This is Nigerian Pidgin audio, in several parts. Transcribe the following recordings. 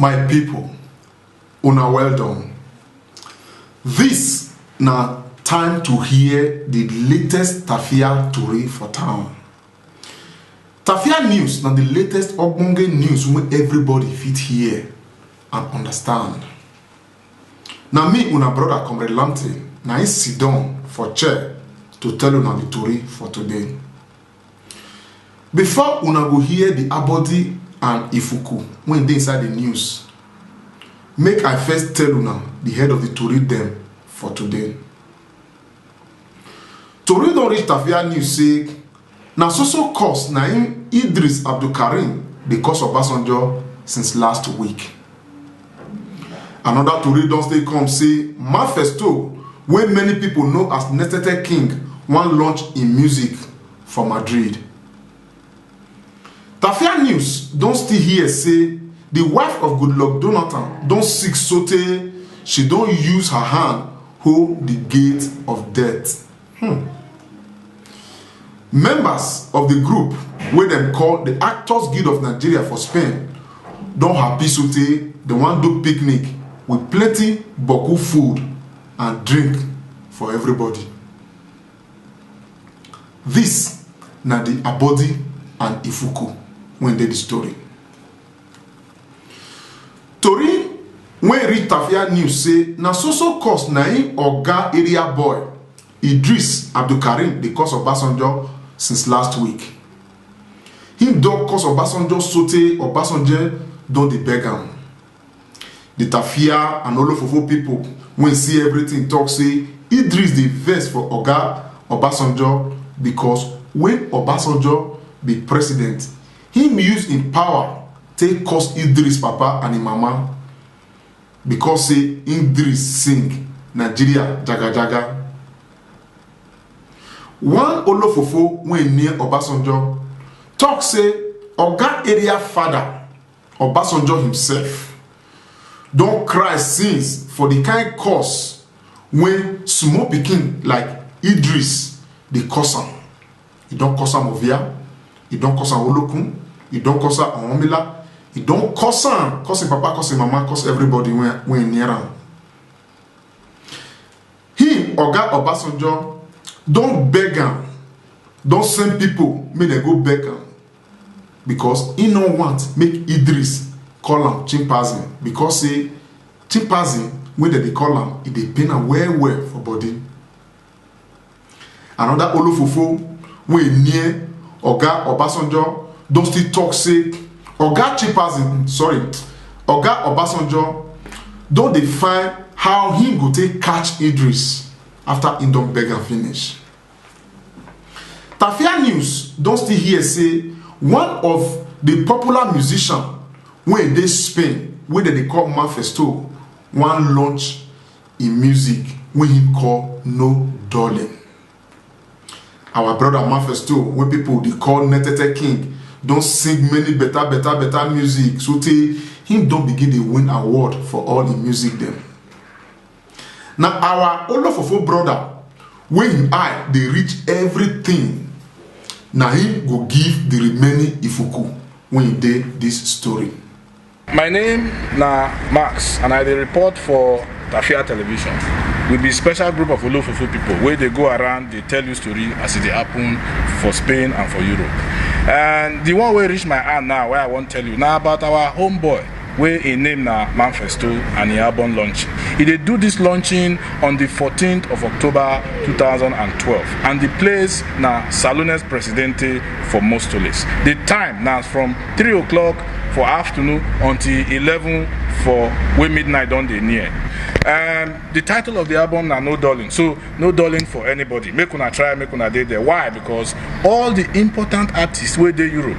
My people, una well done. This na time to hear the latest Tafia Tori for town. Tafia news na the latest ogbonge news wey everybody fit hear and understand. Na me, una brother Comrade Lamte, na I sit down for chair to tell una the Tori for today. Before una go hear the Abodi and Ifuku when they inside the news, make I first tell una the head of the Tori them for today. Tori don reach Tafia news say na so cause na him Idris Abdulkarim the cause of Obasanjo since last week. Another Tori don stay come say Manifesto, wey many people know as Netete King, wan launch in music for Madrid. Tafia news don still hear say the wife of Goodluck Jonathan don sick sotey she don use her hand hold the gate of death. Members of the group wey dem call the Actors Guild of Nigeria for Spain don happy sotey dem wan do picnic with plenty boku food and drink for everybody. This na the Abodi and Ifuku when dey the story. Tori when read Tafia news say na so cause na him oga area boy Idris Abdulkarim the cause of Obasanjo since last week. Him don cause Obasanjo sotey Obasanjo don dey beg am. The Tafia and Olofofo people when see everything talk say Idris dey vex for oga Obasanjo because when Obasanjo be president, him use in power take curse Idris papa and him mama because say Idris sing Nigeria jaga jaga. One Olofofo when near Obasanjo talk say oga area father Obasanjo himself don cry since for the kind curse when small pikin like Idris dey curse am. He don curse am Ovia, he don curse am Olokun, he don curse am Orunmila, he don curse am, curse him papa, curse him mama, curse everybody when near am. Him oga Obasanjo don beg am, don send people make dem go beg am because he no want make Idris call am chimpanzee because say chimpanzee wey dem dey call am e dey pain am well for body. Another Olofofo wey near oga Obasanjo don still talk say oga Obasanjo don dey find how him go take catch Idris after him don beg am finish. Tafia news don still hear say one of the popular musician wey dey Spain wey dem dey call Manifesto wan launch in music wey him call No Darling. Our brother Manifesto wey people dey call Netete King don sing many better music sotey him don begin dey win award for all the music dem. Na our Olofofo brother wey him eye dey reach everything na him go give the remaining Ifuku when he dey this story. My name na Max and I dey report for Tafia Television with the special group of Olofofo people where they go around, they tell you story as it dey happen for Spain and for Europe. And the one wey reach my hand now where I wan tell you now about our homeboy wey him name na Manifesto and him album launching. He dey do this launching on the 14th of October 2012 and the place na Salones Presidente for Mostoles. The time now from 3 o'clock for afternoon until 11 for when midnight don dey near. The title of the album na No Darling. So no darling for anybody. Make una try, make una dey there. Why? Because all the important artists wey dey Europe,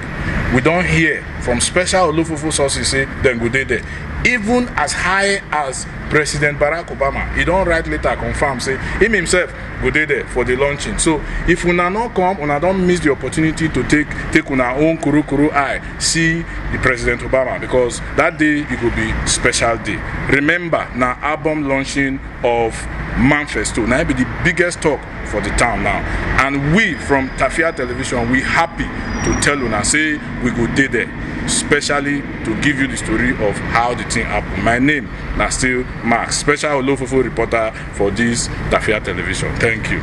we don hear from special Olofofo sources say dem go dey there. Even as high as President Barack Obama, he don't write letter confirm say him himself go dey there for the launching. So if una no come, una don't miss the opportunity to take una own kuru eye see the President Obama, because that day it will be special day. Remember, na album launching of Manifesto now be the biggest talk for the town now, and we from Tafia Television we happy to tell una say we go dey there. specially to give you the story of how the thing happened. My name na still Max, special Olofofo reporter for this Tafia Television. Thank you.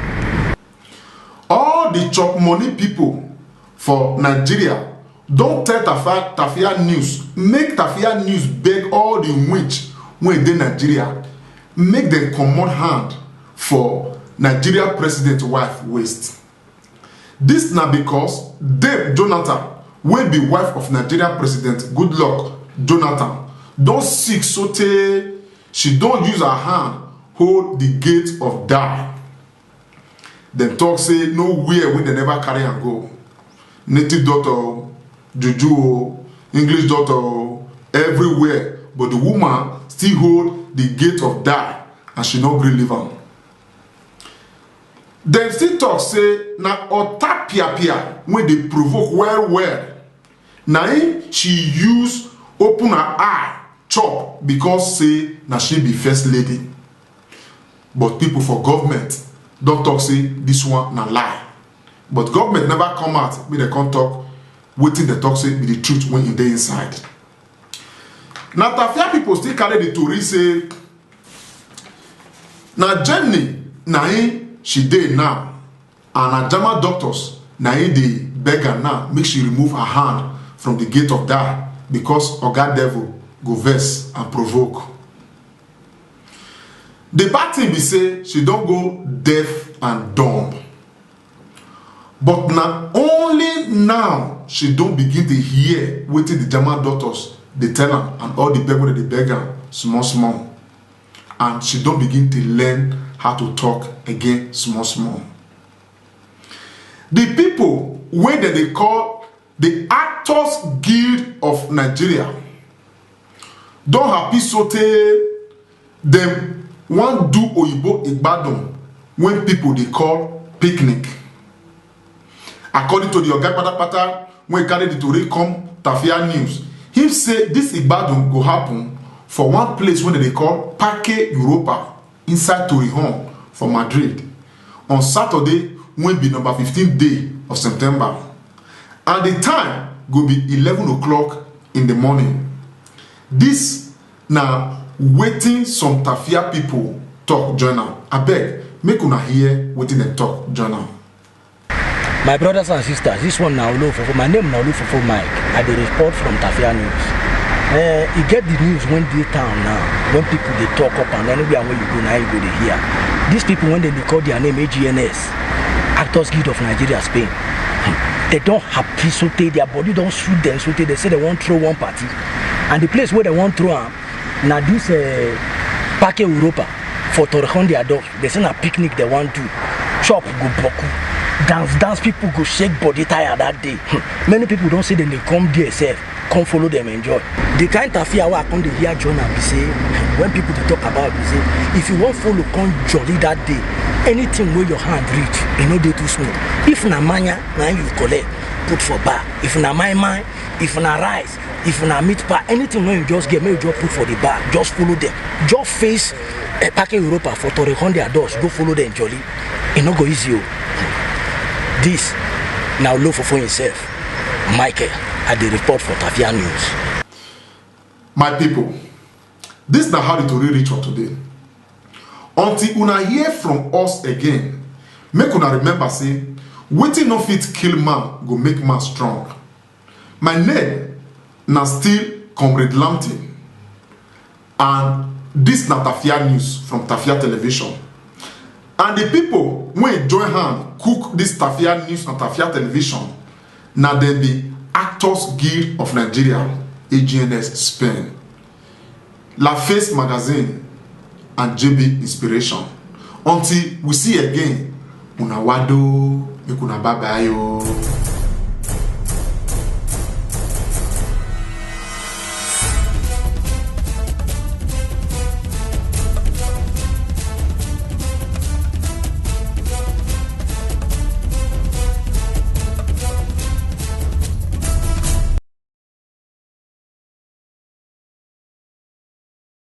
All the chop money people for Nigeria don't tell Tafia News, make Tafia News beg all the witch when they Nigeria, make them common hand for Nigeria president wife waste. This na because Dame Jonathan will be wife of Nigeria president Goodluck Jonathan don't sick so she don't use her hand hold the gate of die. Dem talk say nowhere when they never carry and go. Native daughter, Juju, English daughter, everywhere, but the woman still hold the gate of die and she not gree leave am. Dem still talk say na ota pia when they provoke well. Na him she use open her eye chop because say na she be first lady. But people for government don't talk say this one na lie. But government never come out when they come talk wetin they talk say be the truth when in dey inside. Na Tafia people still carry the tori say na Germany na him she dey now, and na German doctors na him dey beg her now make she remove her hand from the gate of die because oga devil go vex and provoke. The bad thing be say she don't go deaf and dumb, but na only now she don't begin to hear wetin the German doctors dey tell am and all the people that they beg am small, and she don't begin to learn how to talk again small. The people wey they call the Actors Guild of Nigeria don happy sotey dem wan do oyibo igbadun when people dey call picnic. According to the oga patapata wey carry the tori come Tafia News, him say this igbadun go happen for one place wey they call Parque Europa inside Torrejon for Madrid on Saturday wey be number 15th day of September, and the time go be 11 o'clock in the morning. This na wetin some Tafia people talk journal. Abeg make una hear wetin dem talk journal. My brothers and sisters, this one now Olofofo. My name now Olofofo Mike. I dey report from Tafia News. You get the news when they town now, when people they talk up and anywhere where you go now you go to hear. These people when they call their name AGNS, Actors Guild of Nigeria, Spain. They don't happy so their body don't shoot them so they say they won't throw one party. And the place where they won't throw them, now this Parque Europa for Torrejon they adopt. They say a picnic they want to chop go boku. Dance people go shake body tire that day. Many people don't say them they come there safe, come follow them enjoy. The kind of fear I come to hear journal be say when people they talk about be say if you want follow come jolly that day, anything where your hand reach, you know they too small. If na manya, now you collect, put for bar. If na my, if na rice, if na meat pie, anything when you just get, maybe you just put for the bar, just follow them. Just face Parque Europa for Torrejon their doors, go follow them jolly. It no go easy. This now Olofofo himself, Michael, at the report for Tafia News. My people, this is how the story reach for today. Until una hear from us again, make una remember say, wetin no fit kill man go make man strong. My name na still Comrade Lampton, and this na Tafia News from Tafia Television. And the people when join hand cook this Tafia News and Tafia Television, na dem be Actors Guild of Nigeria, AGNS Spain, La Face Magazine, and JB Inspiration. Until we see again, una wado, make una bye bye yo.